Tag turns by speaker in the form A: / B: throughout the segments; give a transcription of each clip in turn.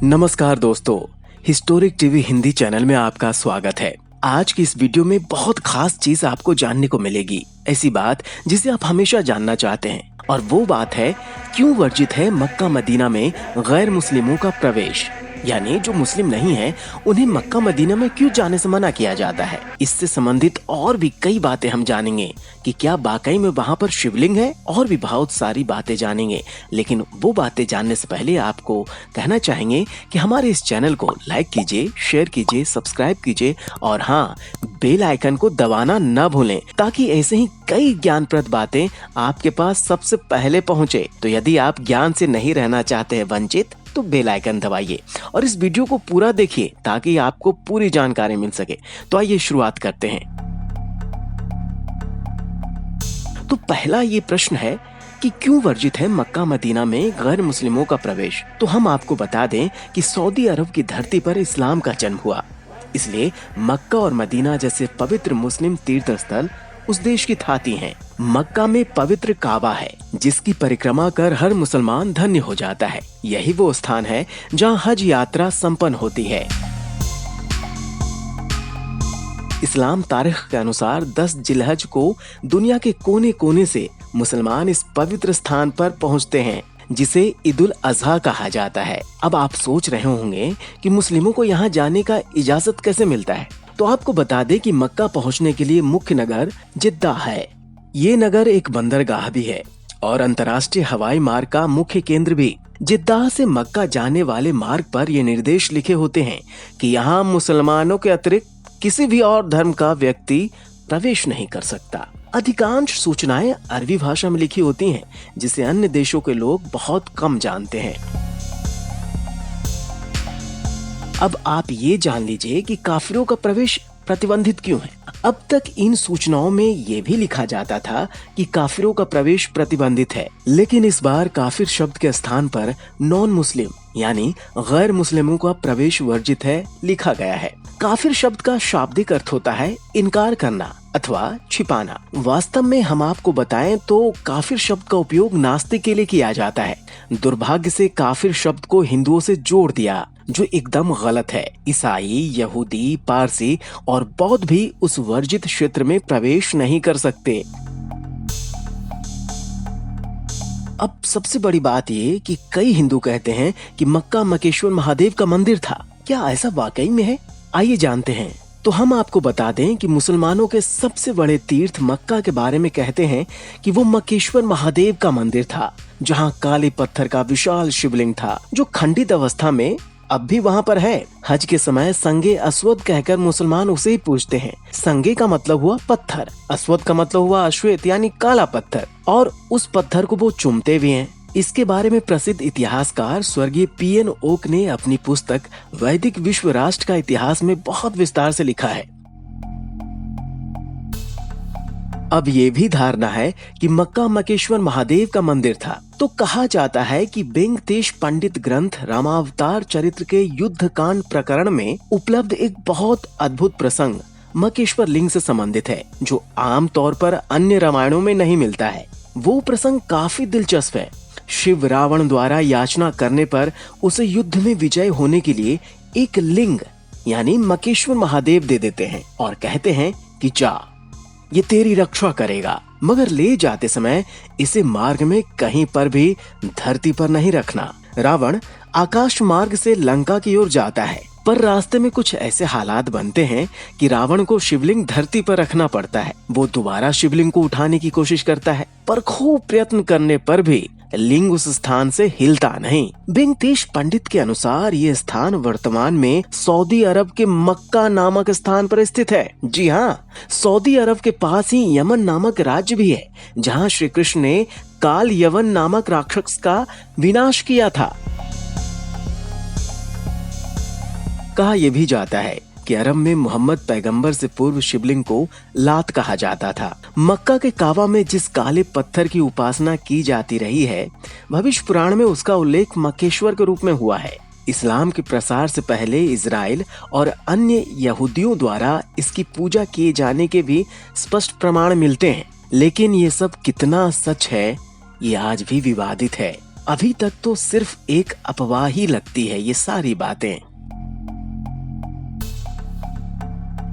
A: नमस्कार दोस्तों, historic TV Hindi channel में आपका स्वागत है। आज की इस वीडियो में बहुत खास चीज आपको जानने को मिलेगी, ऐसी बात जिसे आप हमेशा जानना चाहते हैं। और वो बात है, क्यों वर्जित है मक्का मदीना में गैर मुस्लिमों का प्रवेश, यानी जो मुस्लिम नहीं है उन्हें मक्का मदीना में क्यों जाने से मना किया जाता है। इससे संबंधित और भी कई बातें हम जानेंगे कि क्या वाकई में वहाँ पर शिवलिंग है, और भी बहुत सारी बातें जानेंगे। लेकिन वो बातें जानने से पहले आपको कहना चाहेंगे कि हमारे इस चैनल को लाइक कीजिए, शेयर कीजिए, सब्सक्राइब कीजिए और हाँ, बेल आइकन को दबाना न भूलें, ताकि ऐसे ही कई ज्ञानप्रद बातें आपके पास सबसे पहले पहुँचे। तो यदि आप ज्ञान से नहीं रहना चाहते हैं वंचित, तो बेल आइकन दबाइए और इस वीडियो को पूरा देखिए ताकि आपको पूरी जानकारी मिल सके। तो आइए शुरुआत करते हैं। तो पहला ये प्रश्न है कि क्यों वर्जित है मक्का मदीना में गैर मुस्लिमों का प्रवेश। तो हम आपको बता दें कि सऊदी अरब की धरती पर इस्लाम का जन्म हुआ, इसलिए मक्का और मदीना जैसे पवित्र मुस्लिम तीर्थ स्थल उस देश की थाती हैं। मक्का में पवित्र काबा है, जिसकी परिक्रमा कर हर मुसलमान धन्य हो जाता है। यही वो स्थान है जहां हज यात्रा संपन्न होती है। इस्लाम तारीख के अनुसार 10 जिलहज को दुनिया के कोने कोने से मुसलमान इस पवित्र स्थान पर पहुंचते हैं, जिसे ईद उल अजहा कहा जाता है। अब आप सोच रहे होंगे कि मुस्लिमों को यहाँ जाने का इजाजत कैसे मिलता है। तो आपको बता दें कि मक्का पहुंचने के लिए मुख्य नगर जिद्दा है। ये नगर एक बंदरगाह भी है और अंतर्राष्ट्रीय हवाई मार्ग का मुख्य केंद्र भी। जिद्दा से मक्का जाने वाले मार्ग पर ये निर्देश लिखे होते हैं कि यहाँ मुसलमानों के अतिरिक्त किसी भी और धर्म का व्यक्ति प्रवेश नहीं कर सकता। अधिकांश सूचनाएं अरबी भाषा में लिखी होती हैं, जिसे अन्य देशों के लोग बहुत कम जानते हैं। अब आप ये जान लीजिए कि काफिरों का प्रवेश प्रतिबंधित क्यों है। अब तक इन सूचनाओं में ये भी लिखा जाता था कि काफिरों का प्रवेश प्रतिबंधित है, लेकिन इस बार काफिर शब्द के स्थान पर नॉन मुस्लिम यानी गैर मुस्लिमों का प्रवेश वर्जित है लिखा गया है। काफिर शब्द का शाब्दिक अर्थ होता है इनकार करना अथवा छिपाना। वास्तव में हम आपको बताएं तो काफिर शब्द का उपयोग नास्तिक के लिए किया जाता है। दुर्भाग्य से काफिर शब्द को हिंदुओं से जोड़ दिया, जो एकदम गलत है। ईसाई, यहूदी, पारसी और बौद्ध भी उस वर्जित क्षेत्र में प्रवेश नहीं कर सकते। अब सबसे बड़ी बात ये कि कई हिंदू कहते हैं कि मक्का मकेश्वर महादेव का मंदिर था। क्या ऐसा वाकई में है? आइए जानते हैं। तो हम आपको बता दें कि मुसलमानों के सबसे बड़े तीर्थ मक्का के बारे में कहते हैं कि वो मकेश्वर महादेव का मंदिर था, जहां काले पत्थर का विशाल शिवलिंग था, जो खंडित अवस्था में अब भी वहाँ पर है। हज के समय संगे अस्वद कहकर मुसलमान उसे ही पूजते हैं। संगे का मतलब हुआ पत्थर, अस्वद का मतलब हुआ अश्वेत यानी काला पत्थर, और उस पत्थर को वो चूमते भी हैं। इसके बारे में प्रसिद्ध इतिहासकार स्वर्गीय पीएन ओक ने अपनी पुस्तक वैदिक विश्व राष्ट्र का इतिहास में बहुत विस्तार से लिखा है। अब ये भी धारणा है कि मक्का मकेश्वर महादेव का मंदिर था। तो कहा जाता है कि वेंकटेश पंडित ग्रंथ रामावतार चरित्र के युद्ध कांड प्रकरण में उपलब्ध एक बहुत अद्भुत प्रसंग मकेश्वर लिंग से संबंधित है, जो आम तौर पर अन्य रामायणों में नहीं मिलता है। वो प्रसंग काफी दिलचस्प है। शिव रावण द्वारा याचना करने पर उसे युद्ध में विजय होने के लिए एक लिंग यानी मकेश्वर महादेव दे देते हैं और कहते हैं कि जा, ये तेरी रक्षा करेगा, मगर ले जाते समय इसे मार्ग में कहीं पर भी धरती पर नहीं रखना। रावण आकाश मार्ग से लंका की ओर जाता है, पर रास्ते में कुछ ऐसे हालात बनते हैं कि रावण को शिवलिंग धरती पर रखना पड़ता है। वो दोबारा शिवलिंग को उठाने की कोशिश करता है, पर खूब प्रयत्न करने पर भी लिंग उस स्थान से हिलता नहीं। वेंकटेश पंडित के अनुसार ये स्थान वर्तमान में सऊदी अरब के मक्का नामक स्थान पर स्थित है। जी हाँ, सऊदी अरब के पास ही यमन नामक राज्य भी है, जहाँ श्री कृष्ण ने काल यवन नामक राक्षस का विनाश किया था। कहा यह भी जाता है कि अरब में मोहम्मद पैगंबर से पूर्व शिवलिंग को लात कहा जाता था। मक्का के काबा में जिस काले पत्थर की उपासना की जाती रही है, भविष्य पुराण में उसका उल्लेख मकेश्वर के रूप में हुआ है। इस्लाम के प्रसार से पहले इजराइल और अन्य यहूदियों द्वारा इसकी पूजा किए जाने के भी स्पष्ट प्रमाण मिलते हैं, लेकिन ये सब कितना सच है, ये आज भी विवादित है। अभी तक तो सिर्फ एक अफवाह ही लगती है ये सारी बातें।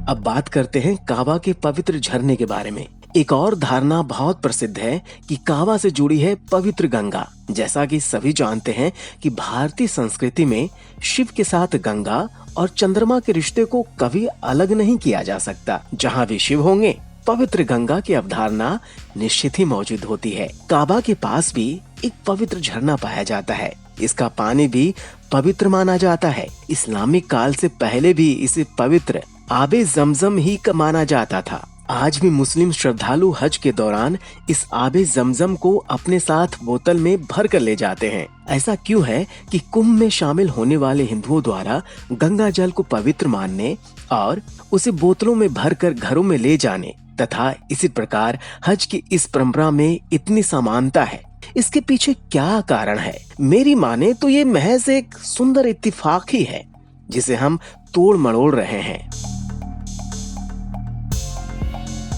A: अब बात करते हैं काबा के पवित्र झरने के बारे में। एक और धारणा बहुत प्रसिद्ध है कि काबा से जुड़ी है पवित्र गंगा। जैसा कि सभी जानते हैं कि भारतीय संस्कृति में शिव के साथ गंगा और चंद्रमा के रिश्ते को कभी अलग नहीं किया जा सकता। जहाँ भी शिव होंगे पवित्र गंगा की अवधारणा निश्चित ही मौजूद होती है। काबा के पास भी एक पवित्र झरना पाया जाता है। इसका पानी भी पवित्र माना जाता है। इस्लामिक काल से पहले भी इसे पवित्र आबे जमजम ही माना जाता था। आज भी मुस्लिम श्रद्धालु हज के दौरान इस आबे जमजम को अपने साथ बोतल में भर कर ले जाते हैं। ऐसा क्यों है कि कुंभ में शामिल होने वाले हिंदुओं द्वारा गंगा जल को पवित्र मानने और उसे बोतलों में भरकर घरों में ले जाने तथा इसी प्रकार हज की इस परंपरा में इतनी समानता है, इसके पीछे क्या कारण है? मेरी माने तो ये महज एक सुंदर इत्तेफाक ही है जिसे हम तोड़ मरोड़ रहे हैं।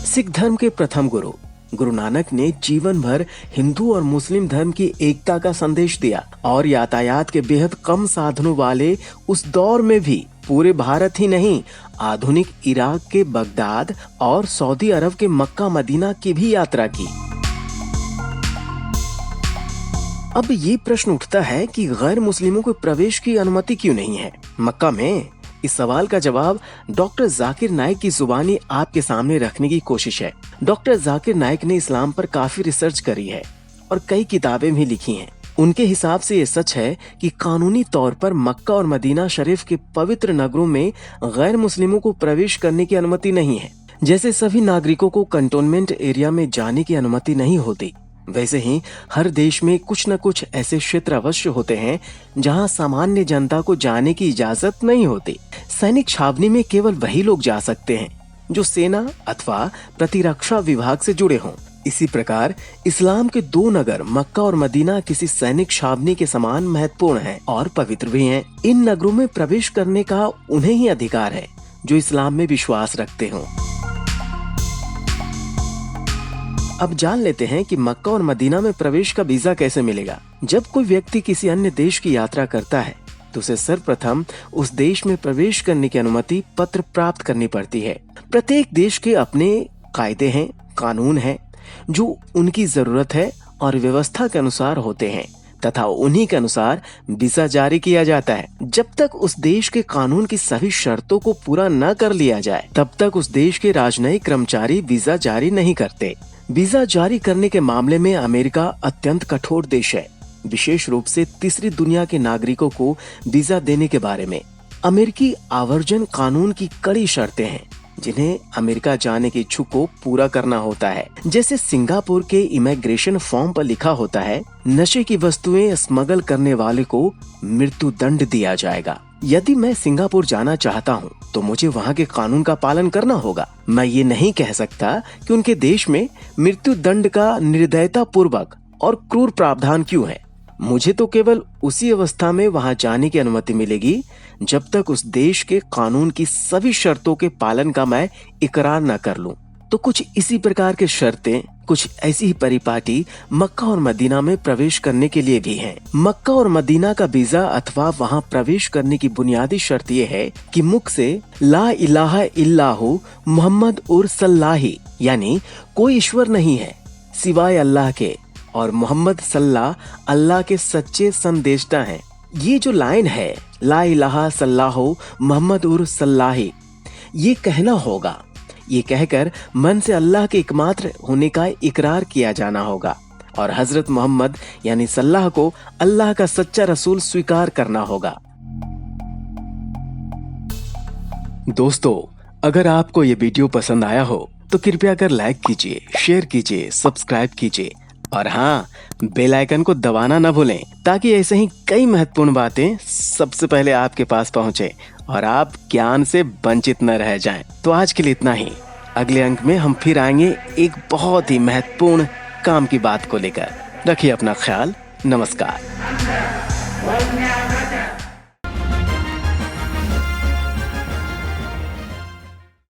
A: सिख धर्म के प्रथम गुरु नानक ने जीवन भर हिंदू और मुस्लिम धर्म की एकता का संदेश दिया और यातायात के बेहद कम साधनों वाले उस दौर में भी पूरे भारत ही नहीं, आधुनिक इराक के बगदाद और सऊदी अरब के मक्का मदीना की भी यात्रा की। अब ये प्रश्न उठता है कि गैर मुस्लिमों को प्रवेश की अनुमति क्यों नहीं है मक्का में? इस सवाल का जवाब डॉक्टर जाकिर नाइक की जुबानी आपके सामने रखने की कोशिश है। डॉक्टर जाकिर नाइक ने इस्लाम पर काफी रिसर्च करी है और कई किताबें भी लिखी हैं। उनके हिसाब से ये सच है कि कानूनी तौर पर मक्का और मदीना शरीफ के पवित्र नगरों में गैर मुस्लिमों को प्रवेश करने की अनुमति नहीं है। जैसे सभी नागरिकों को कंटोनमेंट एरिया में जाने की अनुमति नहीं होती, वैसे ही हर देश में कुछ न कुछ ऐसे क्षेत्र अवश्य होते हैं जहां सामान्य जनता को जाने की इजाजत नहीं होती। सैनिक छावनी में केवल वही लोग जा सकते हैं जो सेना अथवा प्रतिरक्षा विभाग से जुड़े हों। इसी प्रकार इस्लाम के दो नगर मक्का और मदीना किसी सैनिक छावनी के समान महत्वपूर्ण हैं और पवित्र भी हैं। इन नगरों में प्रवेश करने का उन्हें ही अधिकार है जो इस्लाम में विश्वास रखते हों। अब जान लेते हैं कि मक्का और मदीना में प्रवेश का वीजा कैसे मिलेगा। जब कोई व्यक्ति किसी अन्य देश की यात्रा करता है तो उसे सर्वप्रथम उस देश में प्रवेश करने की अनुमति पत्र प्राप्त करनी पड़ती है। प्रत्येक देश के अपने कायदे हैं, कानून हैं जो उनकी जरूरत है और व्यवस्था के अनुसार होते हैं तथा उन्हीं के अनुसार वीजा जारी किया जाता है। जब तक उस देश के कानून की सभी शर्तों को पूरा न कर लिया जाए तब तक उस देश के राजनयिक कर्मचारी वीजा जारी नहीं करते। वीजा जारी करने के मामले में अमेरिका अत्यंत कठोर देश है, विशेष रूप से तीसरी दुनिया के नागरिकों को वीजा देने के बारे में। अमेरिकी आवर्जन कानून की कड़ी शर्तें हैं जिन्हें अमेरिका जाने के इच्छुक को पूरा करना होता है। जैसे सिंगापुर के इमिग्रेशन फॉर्म पर लिखा होता है, नशे की वस्तुएं स्मगल करने वाले को मृत्यु दंड दिया जाएगा। यदि मैं सिंगापुर जाना चाहता हूँ तो मुझे वहाँ के कानून का पालन करना होगा। मैं ये नहीं कह सकता कि उनके देश में मृत्यु दंड का निर्दयता पूर्वक और क्रूर प्रावधान क्यों है। मुझे तो केवल उसी अवस्था में वहाँ जाने की अनुमति मिलेगी जब तक उस देश के कानून की सभी शर्तों के पालन का मैं इकरार न कर लूं। तो कुछ इसी प्रकार के शर्तें, कुछ ऐसी ही परिपाटी मक्का और मदीना में प्रवेश करने के लिए भी हैं। मक्का और मदीना का वीजा अथवा वहां प्रवेश करने की बुनियादी शर्त ये है कि मुख से ला इलाहा इल्लाहु मोहम्मद उर सल्लाही, यानी कोई ईश्वर नहीं है सिवाय अल्लाह के और मोहम्मद सल्लाह अल्लाह के सच्चे संदेशता हैं। ये जो लाइन है ला इलाहा सल्लाहु मोहम्मद उर सल्लाही, ये कहना होगा। ये कहकर मन से अल्लाह के एकमात्र होने का इकरार किया जाना होगा और हजरत मोहम्मद यानी सल्लाह को अल्लाह का सच्चा रसूल स्वीकार करना होगा। दोस्तों, अगर आपको ये वीडियो पसंद आया हो तो कृपया कर लाइक कीजिए, शेयर कीजिए, सब्सक्राइब कीजिए और हाँ, बेल आइकन को दबाना न भूलें ताकि ऐसे ही कई महत्वपूर्ण बातें सबसे पहले आपके पास पहुंचे और आप ज्ञान से वंचित न रह जाएं। तो आज के लिए इतना ही। अगले अंक में हम फिर आएंगे एक बहुत ही महत्वपूर्ण काम की बात को लेकर। रखिए अपना ख्याल। नमस्कार।